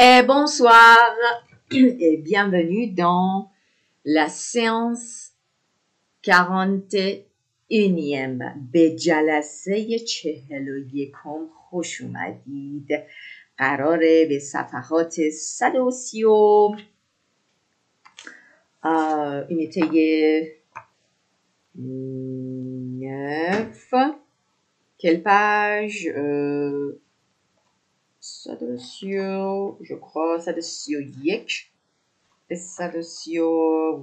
Et bonsoir et bienvenue dans la séance 41e به جلسه 41 خوش اومدید. قراره به صفحات 130 unité 9 quelle page 130 je crois 131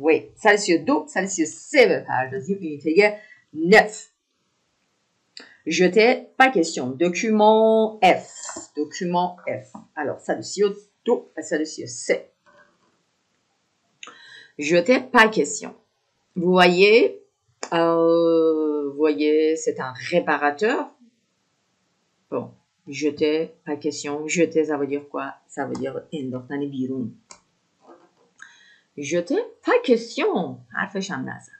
oui 132 133 بپردازیم unité 9 jeter pas question document F alors 132 à 133 jeter pas question vous voyez c'est un réparateur. Bon, jeter, pas question. Jeter, ça veut dire quoi? Ça veut dire انداختن بیرون. Jeter, pas question. حرفش هم نزن.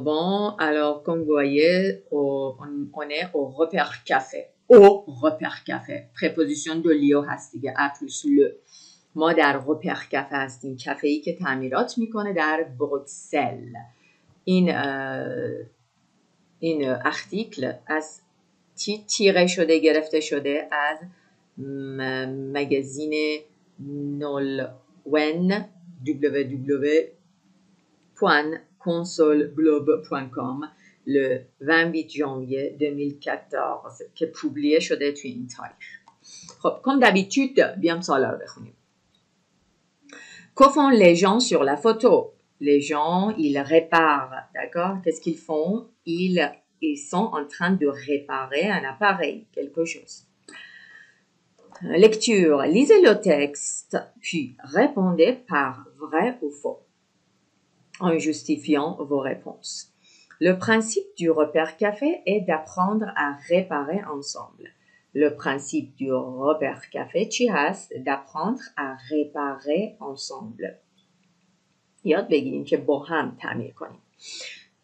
Bon, alors, comme vous voyez, on est au repère café. Au repère café. Préposition de لیو هست دیگه. A plus le. ما در repère café هستیم. کافه‌ای که تعمیرات میکنه در بروکسل. این article از تیره شده گرفته شده از مگزین نولون www.consolglobe.com le 28 janvier 2014 که پوبلیه شده توی این تاریخ. خب comme d'habitude بیام سوالا رو بخونیم. Que font les gens sur la photo? Les gens, ils réparent, d'accord? Qu'est-ce qu'ils font? Ils sont en train de réparer un appareil, quelque chose. Lecture. Lisez le texte, puis répondez par vrai ou faux, en justifiant vos réponses. Le principe du repère café est d'apprendre à réparer ensemble. Le principe du repère café چی هست؟ d'apprendre à réparer ensemble. یاد بگیریم که با هم تعمیر کنیم.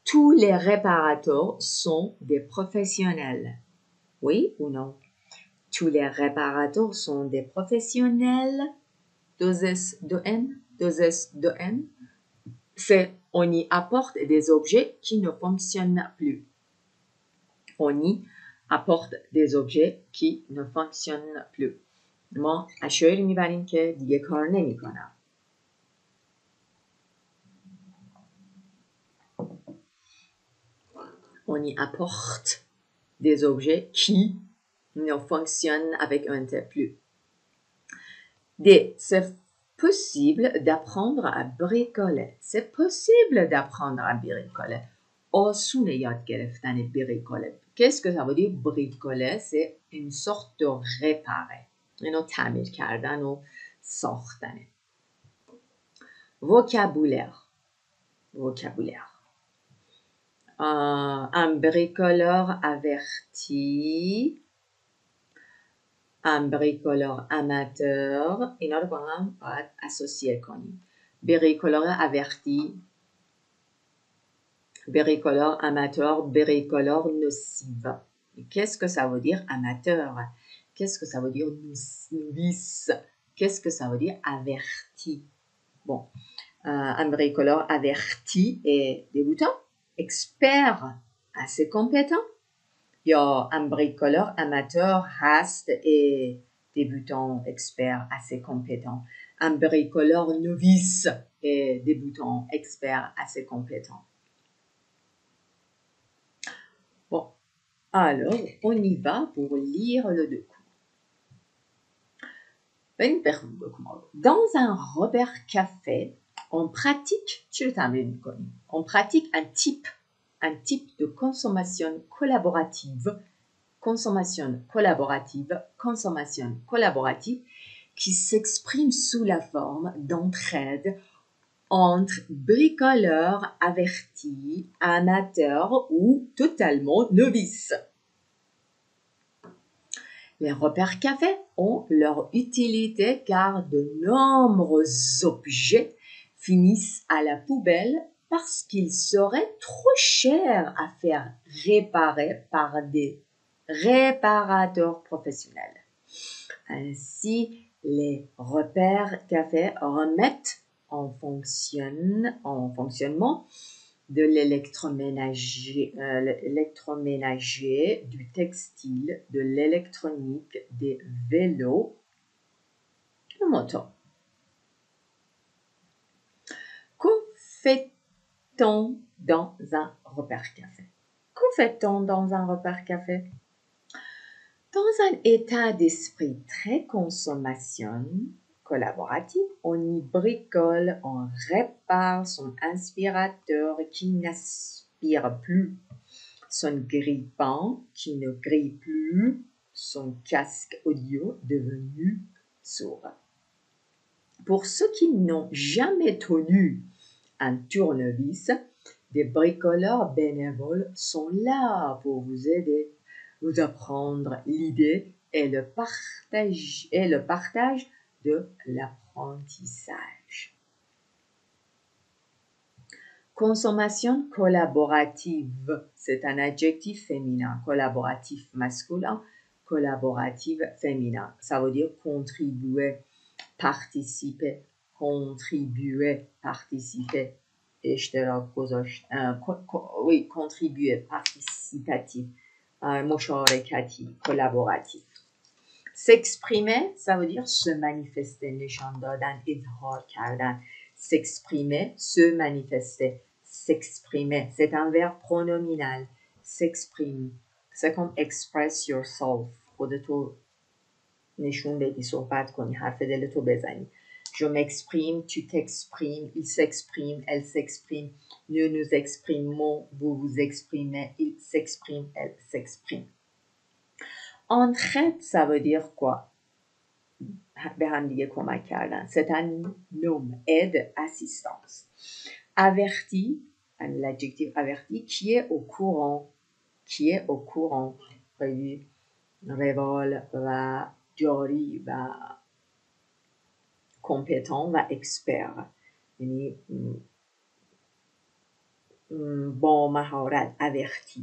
Tous les réparateurs sont des professionnels. Oui ou non? Tous les réparateurs sont des professionnels. Deux S, deux N. C'est on y apporte des objets qui ne fonctionnent plus. On y apporte des objets qui ne fonctionnent plus. ما اشیایی میبریم که دیگه کار نمیکنن. On y apporte des objets qui ne fonctionnent avec un T plus. D. C'est possible d'apprendre à bricoler. C'est possible d'apprendre à bricoler. آسونه یاد گرفتن bricoler. Qu'est-ce que ça veut dire bricoler? C'est une sorte de réparer. اینو تعمیر کردن و ساختنه. Vocabulaire. Un bricoleur averti, un bricoleur amateur, اینا رو با هم باید اسوسیه کنیم. bricoleur averti, bricoleur amateur, bricoleur nocif. Qu'est-ce que ça veut dire amateur? Qu'est-ce que ça veut dire novice? Qu'est-ce que ça veut dire averti? Bon, un bricoleur averti est débutant. Expert assez compétent. Il y a un bricoleur amateur هست et débutant expert assez compétent. Un bricoleur novice et débutant expert assez compétent. Bon, alors on y va pour lire le document. Dans un repère café, on pratique un type de consommation collaborative qui s'exprime sous la forme d'entraide entre bricoleurs avertis, amateurs ou totalement novices. Les repères café ont leur utilité car de nombreux objets finissent à la poubelle parce qu'ils seraient trop chers à faire réparer par des réparateurs professionnels. Ainsi, les repères café remettent en fonctionnement de l'électroménager, du textile, de l'électronique, des vélos, de motos. Que fait-on dans un repère café? Que fait-on dans un repère café? Dans un état d'esprit très consommation collaborative, on y bricole, on répare son aspirateur qui n'aspire plus, son grille-pain qui ne grille plus, son casque audio devenu sourd. Pour ceux qui n'ont jamais tenu un tournevis, des bricoleurs bénévoles sont là pour vous aider, vous apprendre l'idée et le partage de l'apprentissage. Consommation collaborative, c'est un adjectif féminin, collaboratif masculin, collaborative féminin. Ça veut dire contribuer, participer, اشتراک گذاشت contribuer, participatif, مشارکتی, collaboratif. S'exprimer, ça veut dire se manifester, نشان دادن, اظهار کردن. S'exprimer, se manifester, s'exprimer. C'est un verbe pronominal. S'exprime. C'est comme express yourself. خودتو نشون بدی، صحبت کنی، حرف دلتو بزنی. Je m'exprime, tu t'exprimes, il s'exprime, elle s'exprime, nous nous exprimons, vous vous exprimez, il s'exprime, elle s'exprime. Entraide, ça veut dire quoi? به هم دیگه کمک کردن. C'est un nom, aide, assistance. Averti, l'adjectif averti, qui est au courant, خیلی روال و جاری و compétent و expert. یعنی با مهارت, averti.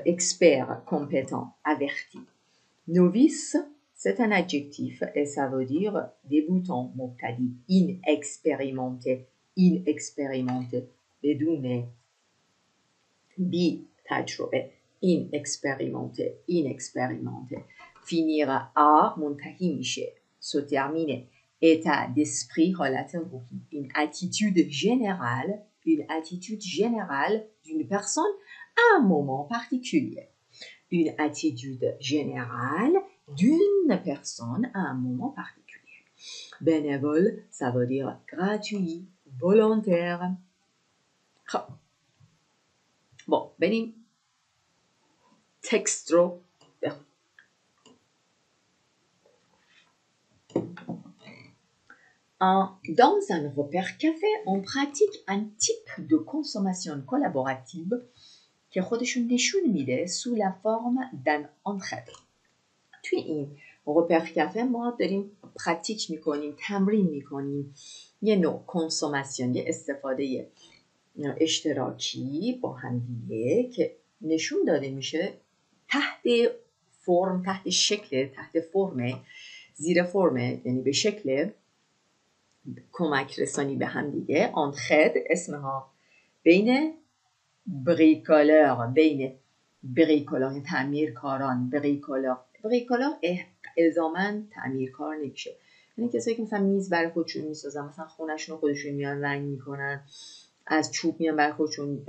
Expert, compétent, averti. Novice, c'est un adjectif et ça veut dire débutant, مبتدی, inexpérimenté, بدون بی تجربه, inexpérimenté. Finir à منتهی میشه, se terminer. État d'esprit, حالت روحی. Une attitude générale d'une personne à un moment particulier. Une attitude générale d'une personne à un moment particulier. Bénévole, ça veut dire gratuit, volontaire. Bon, بریم تکست رو Dans un repère café, on pratique un type de consommation collaborative که خودشون نشون میده sous la forme d'un entraide. توی این repère café ما داریم پراتیک میکنیم، تمرین میکنیم یه نوع کنسوماسیون، یه استفاده اشتراکی با هم دیگه که نشون داده میشه تحت شکل، تحت فرم، زیر فرم، یعنی به شکل کمک رسانی به هم دیگه. انتخاب اسمها بین بریکولر، تعمیرکاران، بریکولر الزاماً تعمیرکار نمیشه، یعنی کسایی که مثلا میز برای خودشون میسازن، مثلا خونه‌شون رو خودشون میان رنگ میکنن، از چوب میان برای خودشون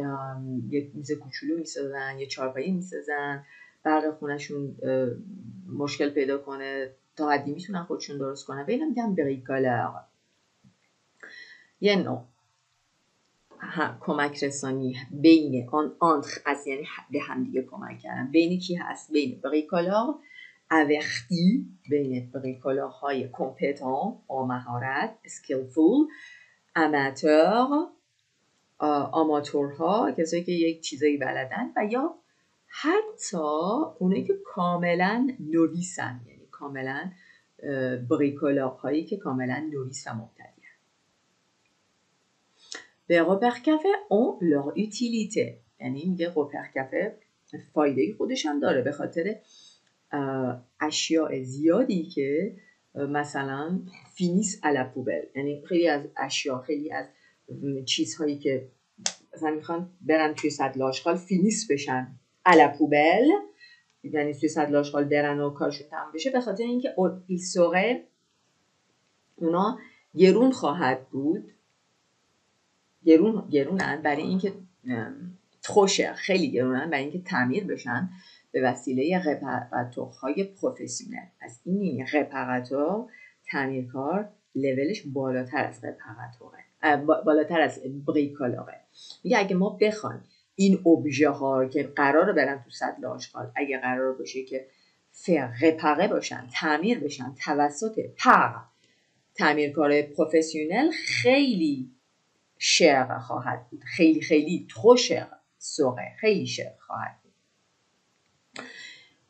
یه میز کوچولو میسازن، یه چارپایی میسازن، برق خونه‌شون مشکل پیدا کنه تا حدی میتونن خودشون درست کنن، به اینا میگن بریکولر. یه نوع کمک رسانی بین انتر از یعنی به هم دیگه کمک کردن. بین کی هست؟ بین بریکولر averti، بین بریکولرهای کمپتان با مهارت، skillful، آماتورها، کسایی که یک چیزایی بلدن، و یا حتی اونایی که کاملا نویسن، یعنی کاملا بریکولرهایی که کاملا نویس و مبتدی. Les repères café ont leur utilité. یعنی میگه repère café فایده خودش هم داره به خاطر اشیاء زیادی که مثلا فینیس الا پوبل، یعنی خیلی از اشیا، خیلی از چیزهایی که مثلا میخوان برن توی سطل آشغال فینیس بشن الا پوبل، یعنی توی سطل آشغال برن و کارشون تمام بشه، به خاطر اینکه ایسوغه اونا گرون خواهد بود، گرونن برای اینکه خوشه، خیلی گرونن برای اینکه تعمیر بشن به وسیله رپاراتورهای پروفسیونل. از این یعنی رپاراتور، تعمیرکار، لولش بالاتر از رپاراتوره، بالاتر از بریکولوره. میگه اگه ما بخوایم این ابژه ها که قراره برن تو سطل آشغال، اگه قرار باشه که رپاره باشن، تعمیر بشن توسط تعمیرکار پروفسیونل، خیلی شر خواهد بود، خیلی خیلی تروشر سوره، خیلی شر خواهد بود.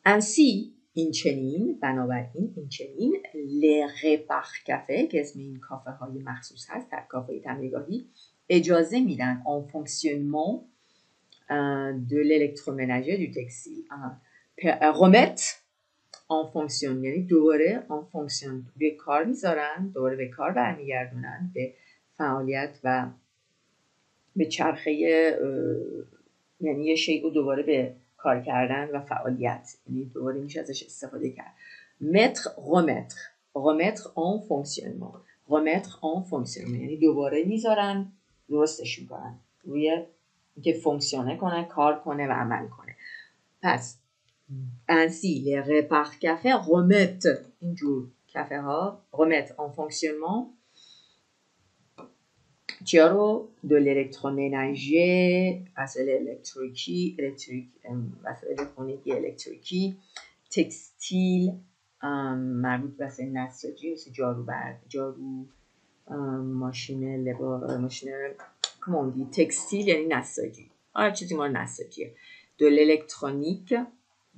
انسی این چنین، بنابراین این چنین لرپار کافه که اسم این کافه های مخصوص هست، در کافه تعمیرگاهی اجازه میدن en fonctionnement de l'électroménager du textile remettre en fonction، یعنی دوباره en fonction به کار میذارن، دوباره به کار برمیگردونن، به فعالیت و به چرخه، یعنی یه شیء رو دوباره به کار کردن و فعالیت، یعنی دوباره میشه ازش استفاده کرد. mettre remettre en fonctionnement، remettre en fonctionnement یعنی دوباره میذارن، درستش میکنن، روی که فونکسیونه کنه، کار کنه و عمل کنه. پس ainsi les repas café remettent اینجور کافه ها remettre en fonctionnement چیا رو؟ de l'électroménager، وسایل الکتریکی، وسایل خانگی الکتریکی، تکستیل، مربوط به وسایل نساجی مثل جارو، ماشین ماشین کماندی، تکستیل یعنی نساجی، هر چیزی ما نساجیه. de l'électronique،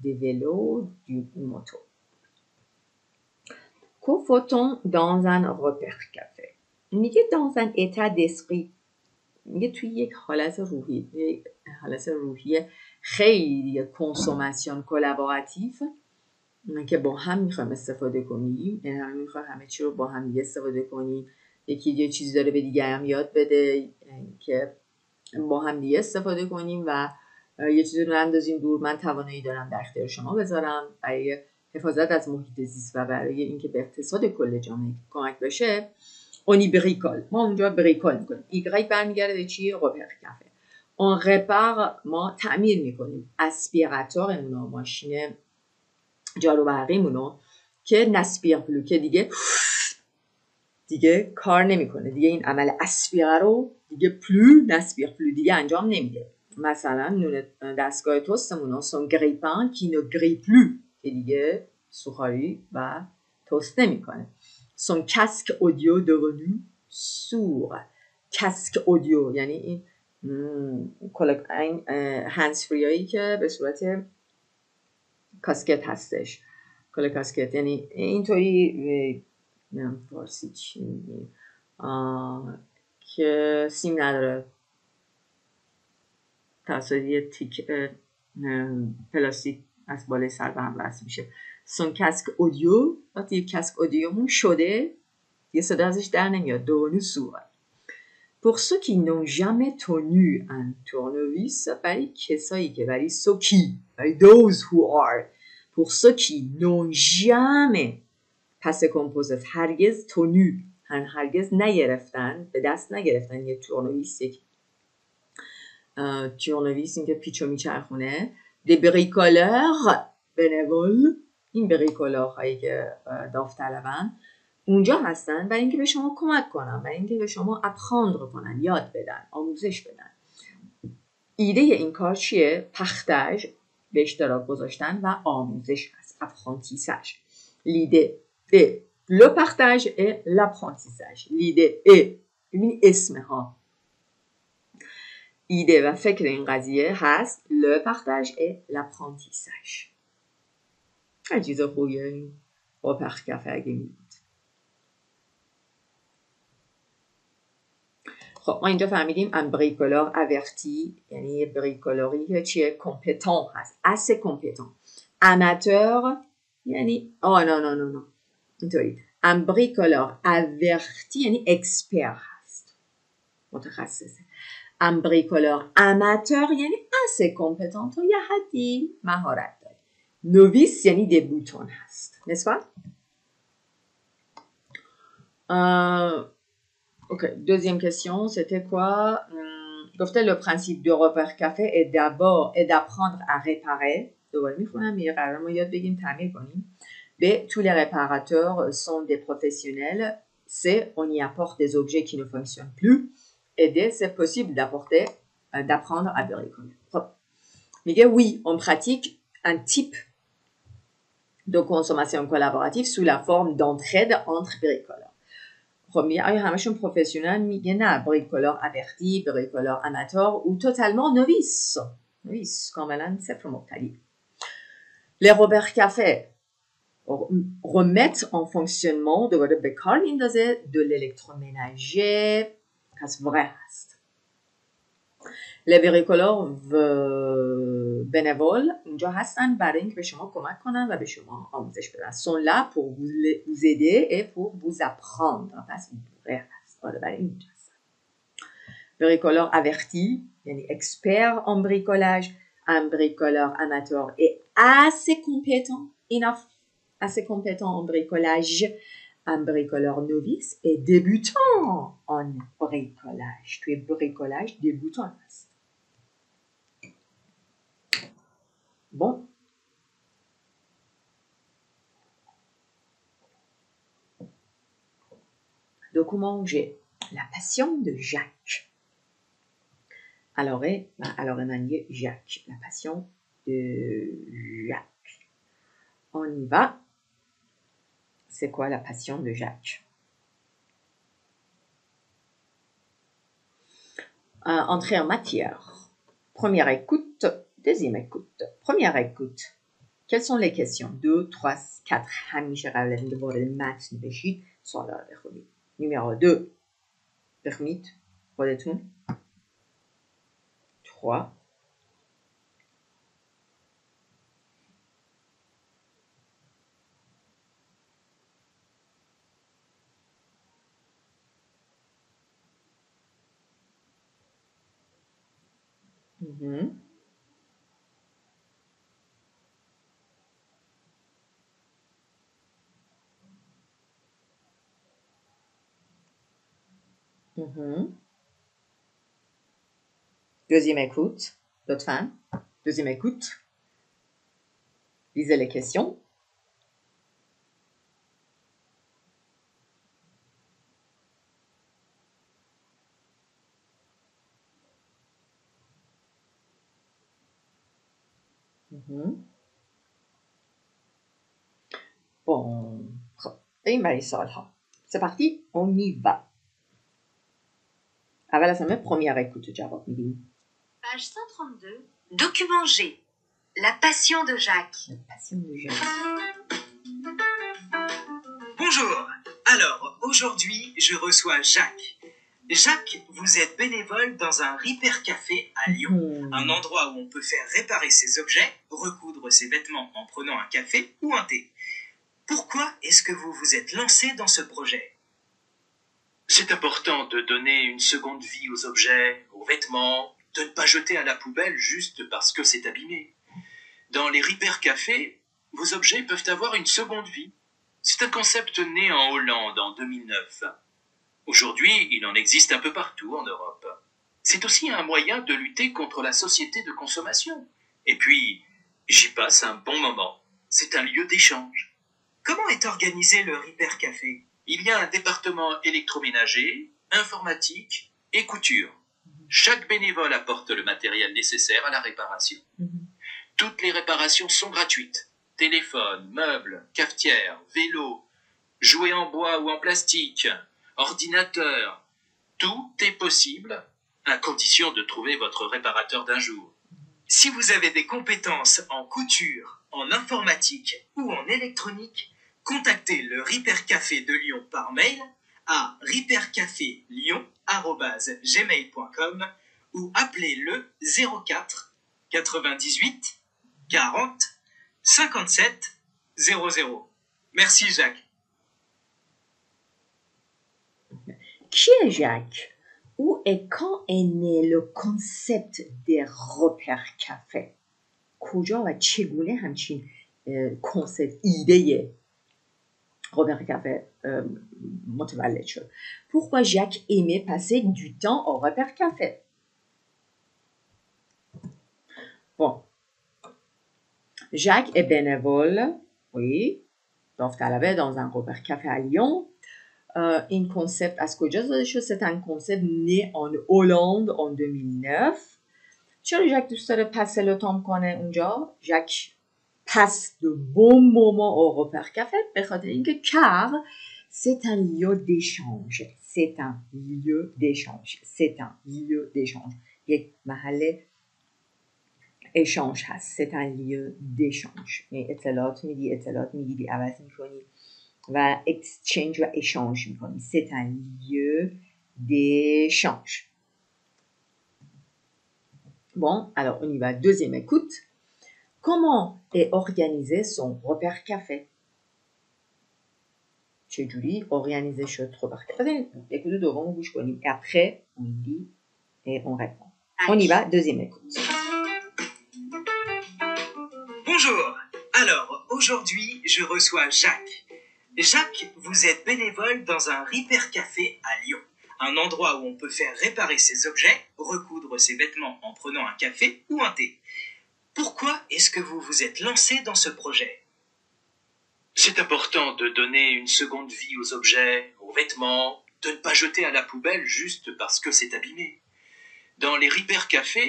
des vélos، du moto. Que faut-on dans un repère café؟ میگه dans un état d'esprit، میگه توی یک حالت روحی خیلی کنسوماسیون کلابوراتیو که با هم میخوایم استفاده کنیم، یعنی هم میخوایم همه چی رو با هم دیگه استفاده کنیم، یکی یه چیزی داره به دیگه هم یاد بده که با هم دیگه استفاده کنیم و یه چیزی رو اندازیم دور. من توانایی دارم در اختیار شما بذارم برای حفاظت از محیط زیست و برای اینکه به اقتصاد کل جامعه کمک بشه. اونی بریکول، ما اونجا بریکول میکنیم. ایگرگ برمیگرده به چی؟ رپر کافه. اون رپار، ما تعمیر میکنیم اسپیراتورمونو، ماشین جارو برقیمونو که نسپیر پلو، که دیگه کار نمیکنه، دیگه این عمل اسپیره رو دیگه نسپیر پلو دیگه انجام نمیده. مثلا نون دستگاه توستمونو سون گریپان کی نو گری پلو، که دیگه سوخاری و توست نمیکنه. son casque audio devenu sourd. casque audio یعنی این هندز فری هایی که به صورت کاسکت هستش، کلا کاسکت، یعنی اینطوری فارسی چی میگیم که سیم نداره، توسط یه تیک پلاستیک از بالای سر به هم وصل میشه. son casque audio، وقتی یه کاسک اودیومون شده یه صدا ازش در نمیاد، devenu sourd. pour ceux qui n'ont jamais tenu un tournevis، برای کسایی که برای those who are، pour ceux qui n'ont jamais، پس کمپوزیت هرگز tenu، هرگز نگرفتن، به دست نگرفتن یه تورنویس، یک تورنویس این که پیچو میچرخونه. des bricoleurs bénévoles، این بریکولور هایی که داوطلبن اونجا هستن برای اینکه به شما کمک کنن، برای اینکه به شما اپخاندر کنن، یاد بدن، آموزش بدن. ایده این کار چیه؟ پختج، به اشتراک گذاشتن و آموزش هست، اپخانتیساژ. لیده le partage et l'apprentissage. l'idée est، ببینی اسمه ها، ایده و فکر این قضیه هست le partage et l'apprentissage. هر چیز خوبیه این با پخت کافه اگه می بود. خب ما اینجا فهمیدیم ام بریکولور اورتی، یعنی یه بریکولوری که چیه؟ کمپتان هست، assez compétent. amateur يعني oh non. انتبهي un bricoleur averti يعني expert هست متخصص un bricoleur amateur يعني assez compétent و یه حدی مهارت داره novice یعنی débutant هست n'est-ce pas ok deuxième question c'était quoi گفته le principe du repère café est d'apprendre à réparer دوباره میخونم یه قرار ما یاد بگیم تعمیر کنیم B, tous les réparateurs sont des professionnels. C, on y apporte des objets qui ne fonctionnent plus. Et D, c'est possible d'apprendre à bricoler. Mais oui, on pratique un type de consommation collaborative sous la forme d'entraide entre bricoleurs. Premier, همشون professionnel میگه نه bricoleur averti, bricoleur amateur ou totalement novice. Novice, کاملا صفر مبتدی. Les Robert Café remettre en fonctionnement de l'électroménager هست vrai هست les bricoleurs bénévoles اینجا هستن برای اینکه به شما کمک کنن و به شما آموزش بدن sont là pour vous aider et pour vous apprendre پس vrai هست برای اینجا هستن bricoleur averti یعنی expert en bricolage un bricoleur amateur est assez compétent assez compétent en bricolage, un bricoleur novice et débutant en bricolage. Tu es bricolage débutant. Bon. Document G. La passion de Jacques. Alors, manier Jacques. La passion de Jacques. On y va. C'est quoi la passion de Jacques? Entrée en matière. Première écoute, deuxième écoute. Première écoute. Quelles sont les questions? 2, 3, 4. همیشه قبل از اینکه وارد متن بشید سوالا رو بخونید. Numéro 2. بخونید خودتون. 3. Deuxième écoute. D'autres femmes. Deuxième écoute. Lisez les questions. Bon. C'est parti, on y va. أول سمه première écoute جواب میدیم. Page 132, document G. La passion de Jacques. La passion de Jacques. Bonjour. Alors, aujourd'hui, je reçois Jacques. Jacques, vous êtes bénévole dans un Repair Café à Lyon. Un endroit où on peut faire réparer ses objets, recoudre ses vêtements en prenant un café ou un thé. Pourquoi est-ce que vous vous êtes lancé dans ce projet ? C'est important de donner une seconde vie aux objets, aux vêtements, de ne pas jeter à la poubelle juste parce que c'est abîmé. Dans les Repair Cafés, vos objets peuvent avoir une seconde vie. C'est un concept né en Hollande en 2009. Aujourd'hui, il en existe un peu partout en Europe. C'est aussi un moyen de lutter contre la société de consommation. Et puis, j'y passe un bon moment. C'est un lieu d'échange. Comment est organisé le Repair Café ? Il y a un département électroménager, informatique et couture. Chaque bénévole apporte le matériel nécessaire à la réparation. Toutes les réparations sont gratuites. Téléphone, meubles, cafetières, vélos, jouets en bois ou en plastique, ordinateur. Tout est possible à condition de trouver votre réparateur d'un jour. Si vous avez des compétences en couture, en informatique ou en électronique, contactez le Repair Café de Lyon par mail à repaircafélyon@gmail.com ou appelez le 04 98 40 57 00. Merci Jacques. Qui est Jacques? Où et quand est né le concept des repères café؟ کجا و چگونه همچین کنسپت ایده repère café متولد شد؟ Pourquoi Jacques aimait passer du temps au repère café? Bon. Jacques est bénévole, oui, داوطلبه dans un repère café à Lyon. این concept از کجا زاده شد؟ C'est un concept né en Hollande en 2009. چرا ژاک دوست داره passer le temps کنه اونجا؟ ژاک passe de bons moments au repère café به خاطر اینکه car c'est un lieu d'échange. C'est un lieu d'échange. C'est un lieu d'échange. یک محل échange هست. C'est un lieu d'échange. اطلاعات میگیری عوض میکنی و exchange و échange میکنی. C'est un lieu d'échange. Bon, alors on y va. Deuxième écoute. Comment est organisé son repère café? چجوری organiser شد repère café? Écoute دوم رو گوش کنیم. Et après, on lit et on répond. On y va. Deuxième écoute. Bonjour. Alors, aujourd'hui, je reçois Jacques. Jacques, vous êtes bénévole dans un Repair Café à Lyon. Un endroit où on peut faire réparer ses objets, recoudre ses vêtements en prenant un café ou un thé. Pourquoi est-ce que vous vous êtes lancé dans ce projet? C'est important de donner une seconde vie aux objets, aux vêtements, de ne pas jeter à la poubelle juste parce que c'est abîmé. Dans les Repair Café,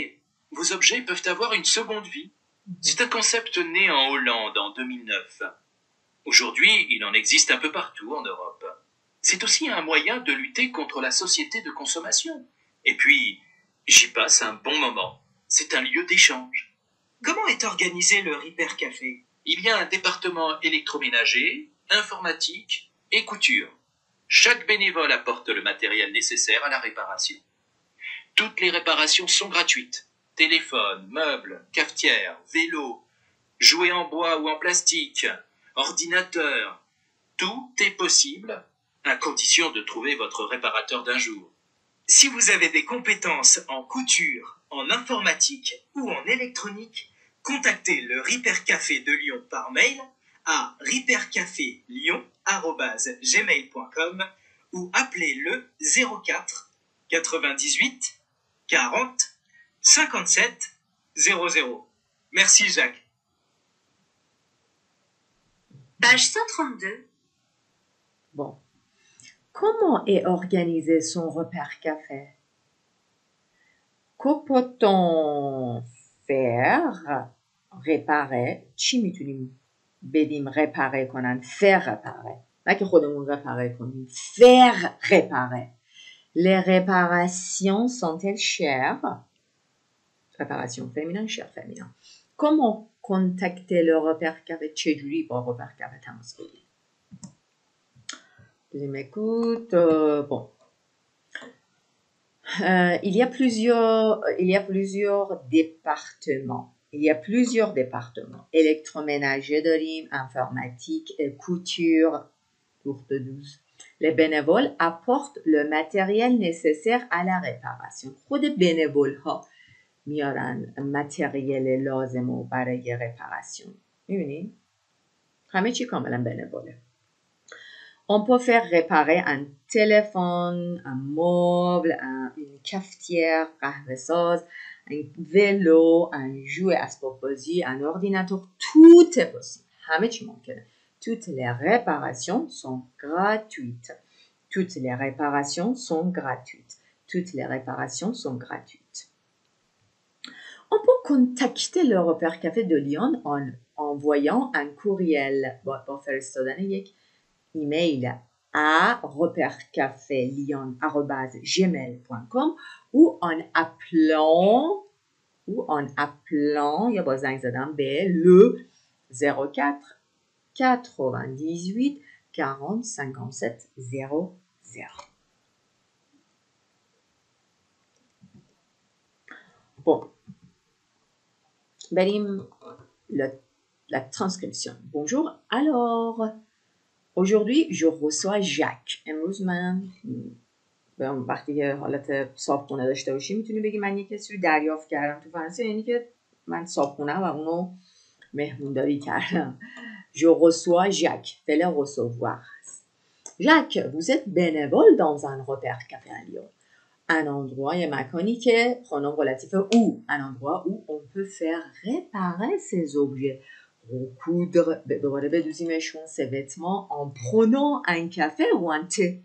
vos objets peuvent avoir une seconde vie. C'est un concept né en Hollande en 2009. Aujourd'hui, il en existe un peu partout en Europe. C'est aussi un moyen de lutter contre la société de consommation. Et puis, j'y passe un bon moment. C'est un lieu d'échange. Comment est organisé le Repair Café? Il y a un département électroménager, informatique et couture. Chaque bénévole apporte le matériel nécessaire à la réparation. Toutes les réparations sont gratuites. Téléphone, meubles, cafetières, vélos, jouets en bois ou en plastique, ordinateur. Tout est possible à condition de trouver votre réparateur d'un jour. Si vous avez des compétences en couture, en informatique ou en électronique, contactez le Repair Café de Lyon par mail à repaircafélyon@gmail.com ou appelez le 04 98 40 57 00. Merci Jacques. Page 132. Bon. Comment est organisé son repère café? Que peut-on faire réparer؟ چی میتونیم بدیم réparer کنن؟ faire réparer. نه که خودمون réparer کنیم. faire réparer. Les réparations sont-elles chères? Réparation féminin, cher féminin. Comment contacter le repère café? چجوری با repère café تماس بگیریم؟ Deuxième écoute. Bon. Il y a plusieurs départements. Il y a plusieurs départements. Électroménager داریم, informatique, couture, courte douce. Les bénévoles apportent le matériel nécessaire à la réparation. خود bénévoles ها میارن متریال لازم برای réparation. میبینید؟ همه چی کاملا bénévole. On peut faire réparer un téléphone, un meuble, une cafetière, قهوه‌ساز, un vélo, un jouet اسباب بازی, un ordinateur. Tout est possible. همه چی ممکنه. Toutes les réparations sont gratuites. Toutes les réparations sont gratuites. Toutes les réparations sont gratuites. On peut contacter le repère café de Lyon en envoyant un courriel. با فرستادن یک ایمیل à repaircafélyon@gmail.com ou en appelant یا با زنگ زدن به le 04 98 40 57 00. Bon. بریم La transcription. Bonjour. Alors, aujourd'hui, je reçois Jacques. امروز من به وقتی که حالت صابخونه داشته باشی میتونی بگی من یک کسی رو دریافت کردم تو فرانسه، یعنی که من صابخونه و اونو مهمونداری کردم. Je reçois Jacques. فعل recevoir هست. Jacques, vous êtes bénévole dans un repère café à Lyon. Un endroit, یه مکانی که خانم relatif où, un endroit où on peut faire réparer ses objets. recoudre دوباره بدوزیمشون ses vêtements en prenant un café ou un thé.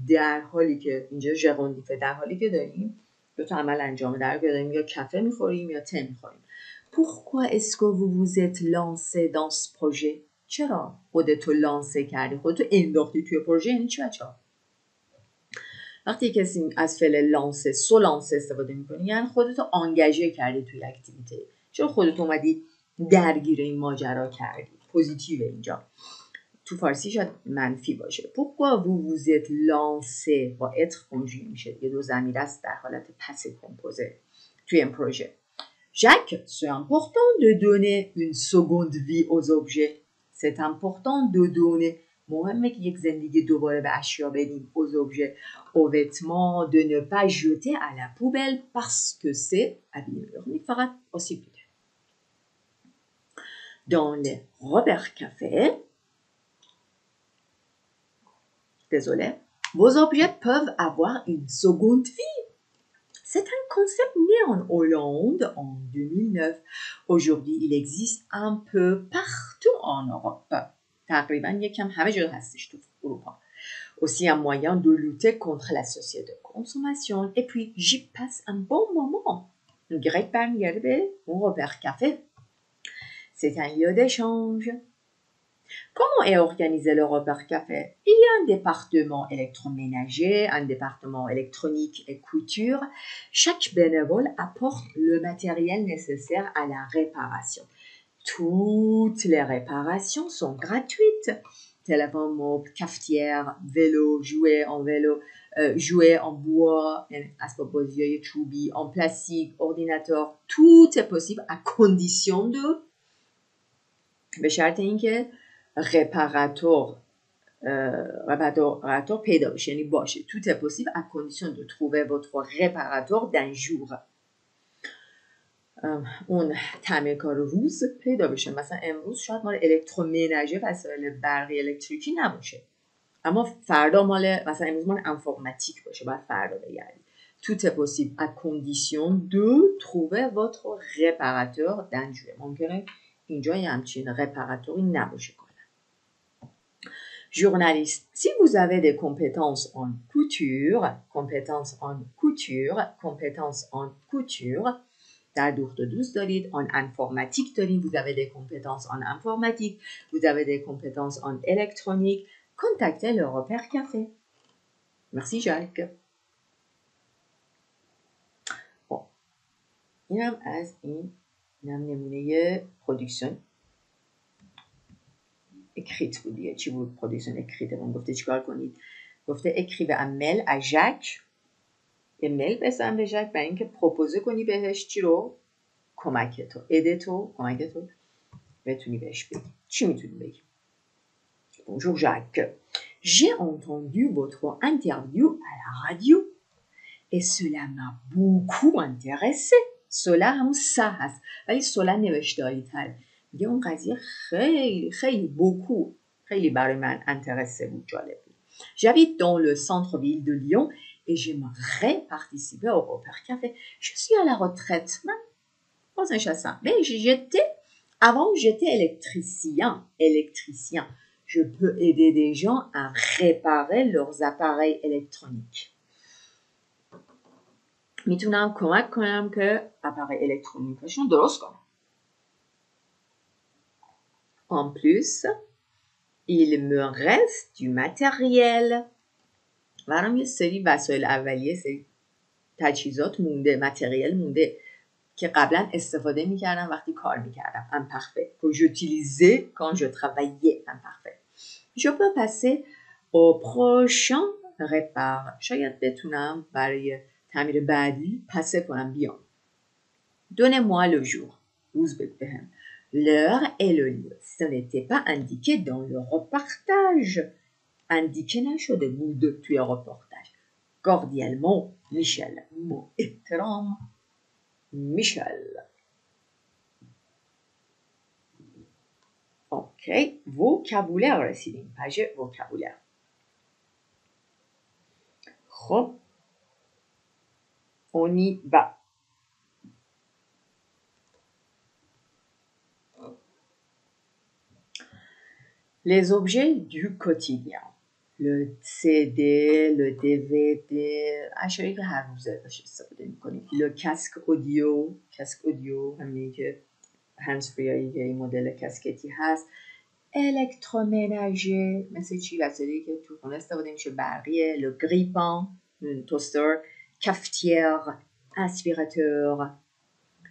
در حالی که اینجا ژروندیفه، در حالی که داریم دو تا عمل انجام، در حالی که داریم یا کافه میخوریم یا ته میخوریم. Pourquoi est-ce que vous vous êtes lancé dans ce projet? چرا خودتو لانسه کردی؟ خودتو انداختی توی پروژه؟ یعنی چی بچه‌ها؟ وقتی کسی از فعل لانسه، سو لانسه استفاده میکنی یعنی خودتو آنگاژه کردی توی اکتیویته. چرا خودت اومدی درگیر این ماجرا کردی؟ پوزیتیو اینجا. تو فارسی شاید منفی باشه. Pourquoi vous vous êtes lancé با être conjugué میشه. یه دو ضمیر است در حالت پس کمپوزه توی این پروژه. Jacques, c'est important de donner une seconde vie aux objets. C'est important de donner. مهمه که یک زندگی دوباره به اشیا بدیم. aux objets, aux vêtements, de ne pas jeter à la poubelle parce que c'est abîmé. فقط آسیب میده. Dans les repères café, désolé, vos objets peuvent avoir une seconde vie. C'est un concept né en Hollande en 2009. Aujourd'hui, il existe un peu partout en Europe. تقریباً یکم همه جا هستش تو اروپا. Aussi un moyen de lutter contre la société de consommation. Et puis, j'y passe un bon moment. Greg برمیگرده به اون repère café. C'est un lieu d'échange. Comment est organisé le repère café? Il y a un département électroménager, un département électronique et couture. Chaque bénévole apporte le matériel nécessaire à la réparation. Toutes les réparations sont gratuites. Téléphone mobile, cafetière, vélo, jouets en vélo, jouets en bois, اسباب بازیای چوبی, en plastique, ordinateur. Tout est possible à condition de به شرط اینکه رپاراتور پیدا بشه، یعنی باشه. Tout est possible à condition de trouver votre réparateur d'un jour. اون تعمیرکار روز پیدا بشه. مثلا امروز شاید مال الکترومناژه وسایل برقی الکتریکی نباشه، اما فردا مال مثلا امروز مال انفورماتیک باشه، بعد فردا بگردید. Tout est possible à condition de trouver votre réparateur d'un jour. ممکنه اینجا یه همچین رپاراتوری نباشه کنه. Journaliste, si vous avez des compétences en couture, در دوخت و دوست دارید. en informatique دارید. vous avez des compétences en informatique, vous avez des compétences en électronique, contactez le repère café. Merci Jacques. bon. اینم از این نمونه پرودکشن اکریت بودیه. چی بود پرودکشن اکریت؟ من گفته چیکار کنید؟ گفته اکریو امیل از ژاک، ایمیل بزن به ژاک برای اینکه پروپوزه کنی بهش چی رو؟ کمکتو، ادتو، کمکتو بتونی بهش بگی. چی میتونی بگی؟ Bonjour Jacques, j'ai entendu votre interview à la radio et cela m'a beaucoup intéressé. cela همون سا هست ولی cela نوشتاری تر. میگه اون قضیه خیلی خیلی beaucoup خیلی برای من انترسه بود، جالب بود. J'habite dans le centre-ville de Lyon et j'aimerais participer au repère café. Je suis à la retraite. من بازنشستم. Mais avant j'étais électricien. Je peux aider des gens à réparer leurs appareils électroniques. میتونم کمک کنم که اپارای الکترونیکشون درست کنم. En plus, il me reste du matériel. برام یه سری وسایل اولیه، سری تجهیزات مونده، متریال مونده که قبلا استفاده میکردم وقتی کار میکردم. Un parfait que j'utilisais quand je travaillais. Un parfait. Je peux passer au prochain repère. شاید بتونم برای تعمیر بعدی پسه کنم بیام. Donnez-moi le jour. روز بگو بهم. L'heure et le lieu. Ce n'était pas indiqué dans le reportage. indiqué نشده بود توی reportage. Cordialement, Michel. با احترام Michel. Ok, vocabulaire رسیدیم. پژ vocabulaire. خب on y va. Les objets du quotidien. Le CD, le DVD, اشیایی که هر روز ازش استفاده می‌کنیم. Le casque audio همینی که هندز فریایی که این مدل کاسکتی هست. الکترومناژه مثل چی؟ وسایلی که تو خونه استفاده میشه برقیه. Le grille-pain توستر. cafetière aspirateur.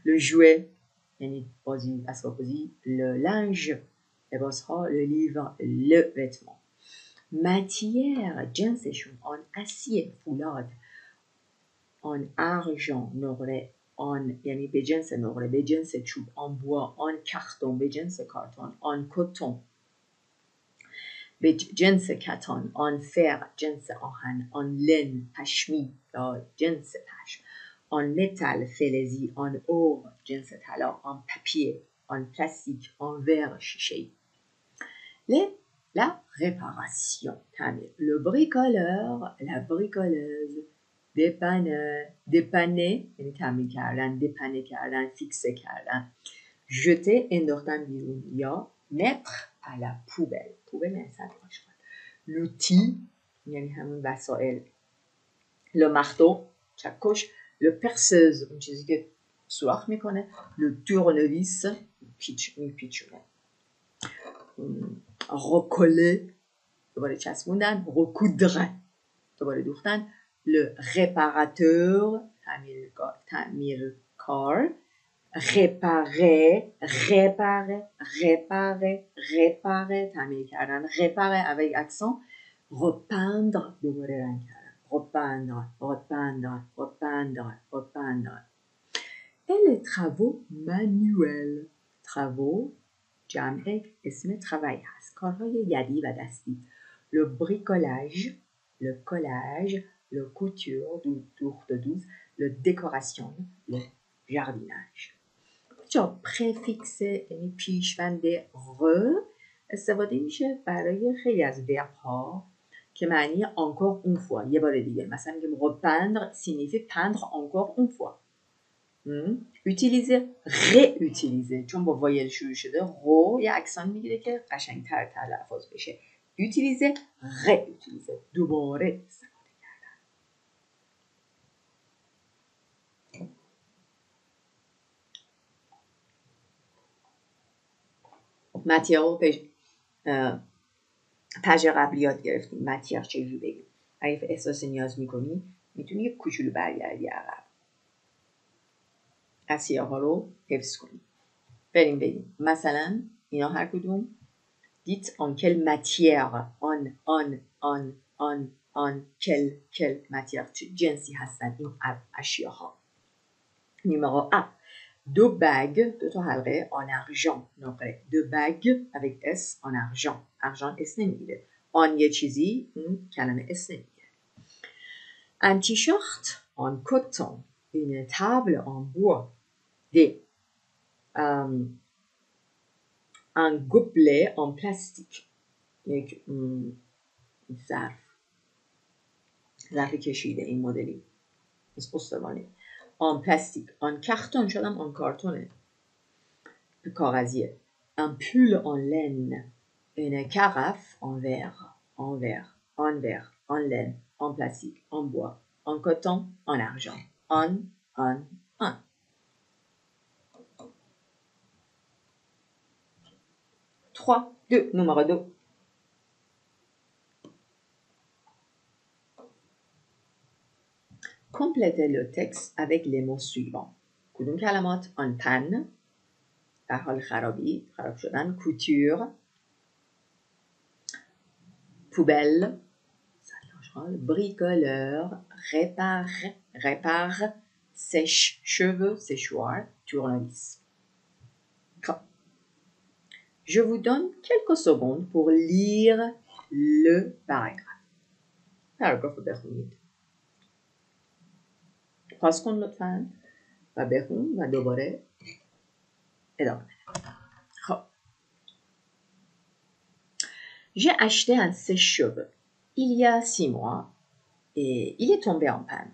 Le jouet یعنی بازی اسباب بازی. Le linge لباس‌ها. Le livre le vêtement. matière جنسشون آن اسیه فولاد آن argent نقره آن یعنی به جنس نقره به جنس چوب آن بوا آن کارتون به جنس کارتون آن کتون به جنس کتان آن فر جنس آهن آن لن پشمی یا جنس پشم آن متل فلزی آن اور جنس طلا آن پاپیه آن پلاستیک آن ور شیشه‌ای La réparation, le bricoleur, la bricoleuse, dépanner, یعنی تعمیر کردن، dépanner کردن، فیکسه کردن، jeter انداختن بیرون یا mettre à la poubelle. poubelle یعنی صندوق آشغال. l'outil یعنی همون وسایل. le marteau چکش. le perceuse اون چیزی که سوراخ میکنه. le tournevis میپیچونه. recoller دوباره چسبوندن. recoudre دوباره دوختن. le réparateur تعمیرکار. réparer تعمیر کردن. réparer avec accent. repeindre دوباره رنگ کردن. repeindre. et les travaux manuels. travaux جمع اسم travail هست. کارهای یدی و دستی. le bricolage, le collage, le couture, دوخت و دوز, le décoration, le jardinage. جا پرفیکس یعنی پیشوند re استفاده میشه برای خیلی از ورب ها که معنی encore une fois یه بار دیگه. مثلا میگم repeindre signifie peindre encore une fois. utiliser réutiliser چون با وایل شروع شده رو یه اکسان میگیره که قشنگتر تلفظ بشه. utiliser réutiliser دوباره استفاده کردن. ماتیار پژ قبلی یاد گرفتیم. ماتیار چجوری بگیم؟ اگه احساس نیاز میکنی میتونی یه کوچولو برگردی عقب اسیه ها رو حفظ کنیم. بریم بگیم مثلا اینا هر کدوم dites en quelle matière en quelle matière چه جنسی هستن این اشیاها. numéro 1 دو تا حلقه en argent نقره. دو bagues avec s en argent اس نمیگیره. آن یه چیزی این کلمه اس نمیگیره. un t-shirt en coton une table en bois un gobelet en plastique یک ظرف کشیده این مدلی استوانه en plastique en carton شدم en کارتونه کاغذیه. un pull en laine une carafe en verre en laine en plastique en bois en coton en argent en 3, 2, numéro 2. Complétez le texte avec les mots suivants. کدوم کلمات en panne در حال خراب شدن. couture poubelle bricoleur répare sèche cheveux séchoir tournevis. Je vous donne quelques secondes pour lire le paragraphe. paragraph رو بخونید. پاس کن لطفاً و بخون و دوباره ادامه بده. خب. J'ai acheté un sèche-cheveux il y a 6 mois et il est tombé en panne.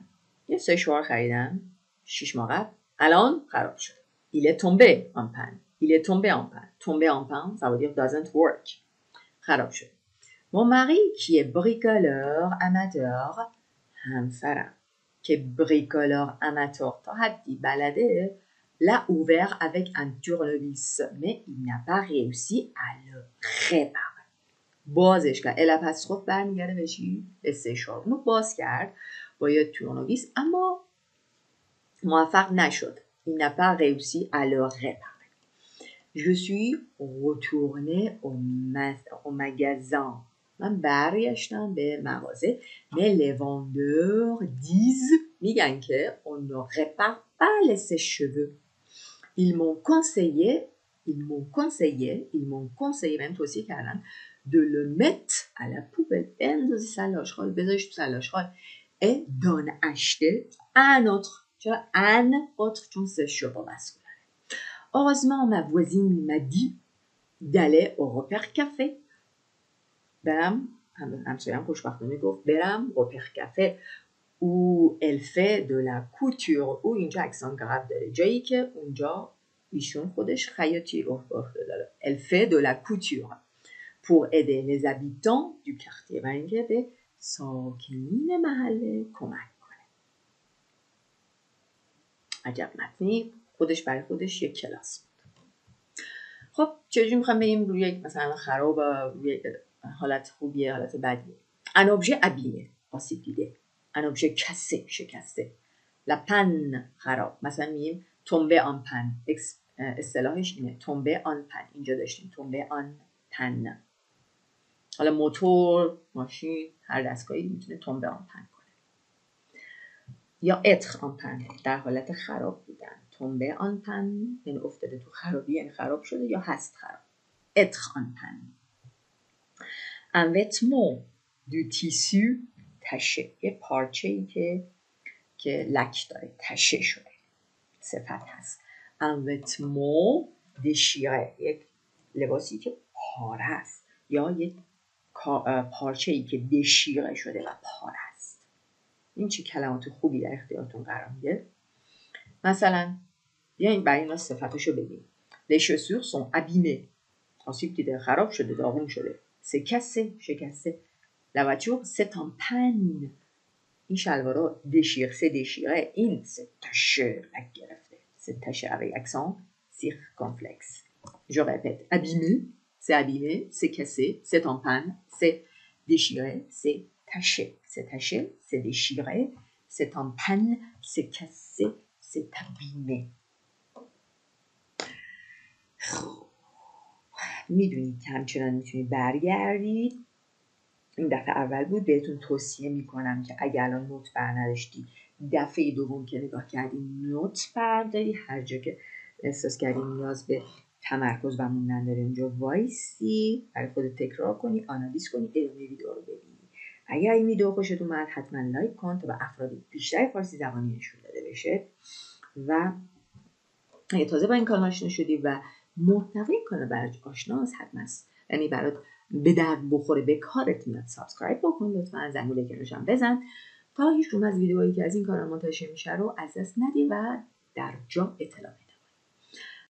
یه سشوار خریدم 6 ماه قبل الان خراب شد. Il est tombé en panne. Il est tombé en panne. Tomber en panne, ça veut dire doesn't work. خراب شد. Mon mari qui est bricoleur amateur همسرم که bricoleur amateur تا حدی بلده l'a ouvert avec un tournevis mais il n'a pas réussi à le réparer. بازش کرد. الپسخوف برمیگرده به چی؟ به سشوار. اونو باز کرد با یه تورنویس اما موفق نشد. Il n'a pas réussi à le réparer. Je suis retournée au magasin. من برگشتم به مغازه. Mais les vendeurs disent میگن که on ne répare pas les sèche-cheveux. Ils m'ont conseillé من توصیه کردن de le mettre à la poubelle. بندازی سلاشخال بذارش تو سلاشخال et d'en acheter un autre. چرا un autre چون sèche-cheveux masculin. Heureusement ma voisine m'a dit d'aller au repère café. برم همسایم خوشبختانه گفت برم repère café où elle fait de la couture. او اینجا اکسان گراب داره جایی که اونجا ایشون خودش خیاطی گفته داره. Elle fait de la couture pour aider les habitants du quartier و اینکه به ساکنین محله کمک کنه. عجب متنی خودش برای خودش یک کلاس بود. خب چجوری میخوام بریم روی یک مثلا خراب روی حالت خوبیه حالت بدیه. Un objet abîmé آسیب دیده. Un objet cassé شکسته. La panne خراب. مثلا میگیم tomber en panne. اصطلاحش اینه tomber en panne. اینجا داشتیم tomber en panne. حالا موتور، ماشین، هر دستگاهی میتونه tomber en panne کنه. یا être en panne در حالت خراب بودن. tomber en panne یعنی افتاده تو خرابی یعنی خراب شده یا هست خراب. être en panne. Un vêtement du tissu taché. یه پارچه‌ای که لک داره تشه شده. صفت هست. Un vêtement déchiré. یک لباسی که پاره است یا یک پارچه‌ای که دشیره شده و پاره است. این چه کلمات خوبی در اختیارتون قرار میده. مثلا بیاین برای اینا صفتاشو بگیم. Les chaussures sont abîmées. آسیب دیده خراب شده داغون شده. C'est cassé شکسته. La voiture c'est en panne. این شلوارا c'est déchiré. این c'est taché لک گرفته. C'est taché avec accent circonflexe. Je répète. Abîmé, c'est abîmé, c'est cassé, c'est en panne, c'est déchiré, c'est taché. C'est taché, c'est déchiré, c'est en panne, c'est cassé, c'est abîmé. میدونید که همچنان میتونید برگردید. این دفعه اول بود بهتون توصیه میکنم که اگر الان نوت بر نداشتی دفعه دوم که نگاه کردی نوت برداری. هر جا که احساس کردی نیاز به تمرکز و موندن داره اونجا وایسی برای خودت تکرار کنی آنالیز کنی ادامه ویدیو رو ببینی. اگر این ویدیو خوشت اومد حتما لایک کن تا به افراد بیشتر فارسی زبانی نشون داده بشه و اگه تازه با این کانال آشنا شدی و محتوای کانال برات آشناست حتما یعنی برات به درد بخوره به کارت میاد سابسکرایب بکن لطفا زنگوله کنارش هم بزن تا هیچ کدوم از ویدیوهایی که از این کانال منتشر میشه رو از دست ندی و در جا اطلاع